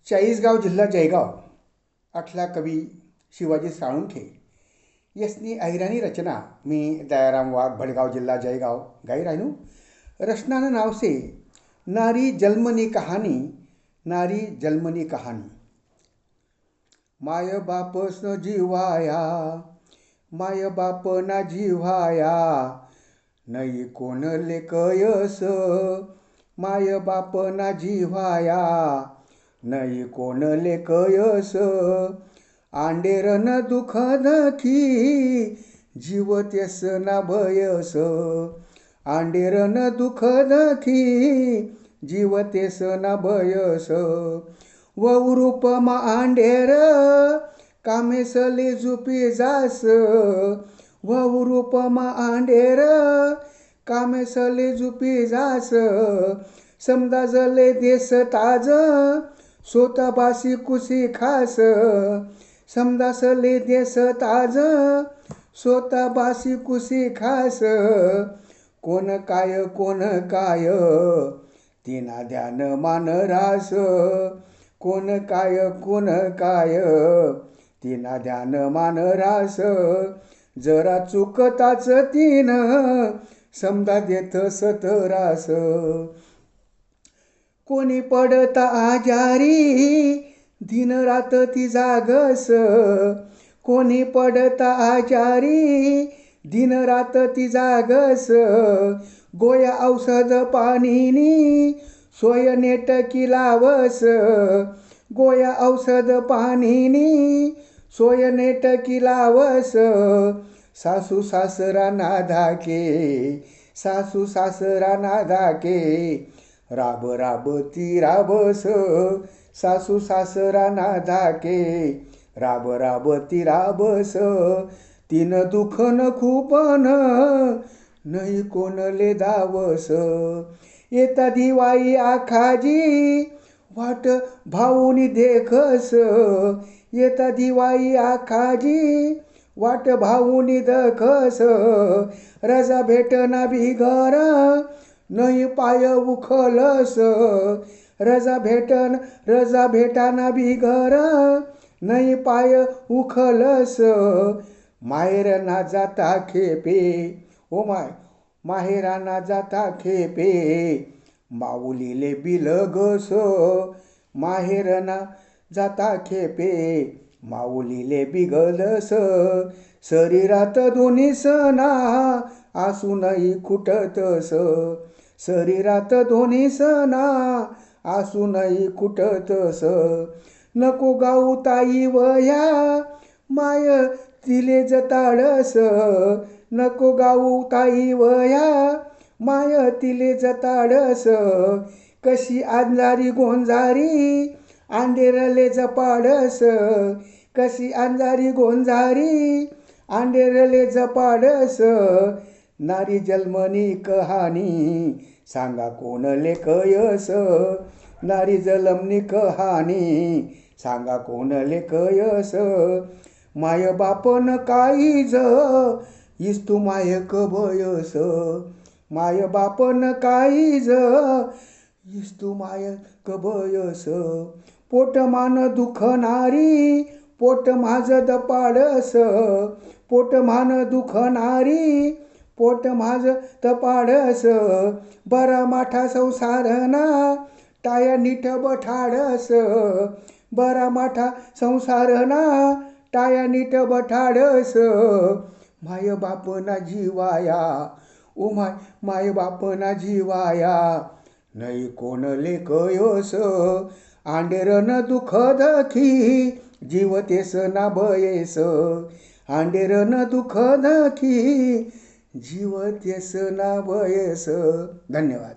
चाळीसगाव जिल्हा जळगाव अठला कवी शिवाजी साळुंखे यसनी अहिराणी रचना मी दयाराम वाघ भडगाव जिल्हा जळगाव गाई राहिनू रचनानं नाव से नारी जन्मनी कहानी नारी जन्मनी कहानी। माय बापस जीवाया माय बाप ना जीवाया नाही कोण लेकयस माय बाप ना जीवाया नाही कोण लेकयस आंडेरन दुःख दखी जीवतेस ना भयस आंडेरन दुःख दखी जीवतेस ना भयस वौरूपमा आंडेर कामेसले झुपी जास वौरूपमा आंडेर कामेसले झुपी जास समदा जले देश ताज स्वतःबासी कुशी खास समदासले देश ताज स्वतःबासी कुशी खास कोण काय तिना ध्यान मान रास कोण काय तिना ध्यान मान रास जरा चुकताच तीन समदा देत सतरास कोणी पडता आजारी दिन रात ती जागस कोणी पडता आजारी दिन रात ती जागस गोया औषध पाणीनी सोय नेटकी लावस गोया औषध पाणीनी सोय नेटकी लावस सासू सासरा ना धाके सासू सासरा ना धाके राब राब ती राबस सासू सासरा ना धाके राब राब ती राबस तीन दुखन खूपन नाही कोणले धावस येता दिवाळी आखाजी वाट भाऊनी देखस येता दिवाळी आखाजी वाट भाऊनी देखस रजा भेटना बिगर नाही पाय उखलस रजा भेटाना बिगर नाही पाय उखलस माहेर ना जाता खेपे ओ माहेरा ना जाता खेपे माऊलीले बिलगस माहेर ना जाता खेपे माऊलीले बिगलस शरीरात दोन्ही सणा असूनही खुटतस शरीरात दोन्ही सणा असूनही खुटतस नको गाऊ ताई वया माय तिले जताडस नको गाऊ ताई वया माय तिले जताडस कशी अंजारी गोंजारी आंडेरले जपाडस कशी अंजारी गोंजारी आंडेरले जपाडस नारी जन्मनी कहाणी सांगा कोण लेकयस नारी जन्मनी कहाणी सांगा कोण लेकयस माय बापन काईज इस्तू माय कबयस माय बापन काईज इस्तू माय कबयस पोट मान दुखणारी पोट माझ दपाडस पोट मान दुखणारी पोट माझ तपाडस बरा माठा संसारना टाया नीट बठाडस बरा माठा संसारना टाया नीट बठाडस माय बाप ना जीवाया ओ माय बाप ना जीवाया नाही कोण लेकयस आंडेरन दुःख दखी जीवतेस ना भयेस आंडेरन दुःख दखी जीवतेस ना भयेस। धन्यवाद।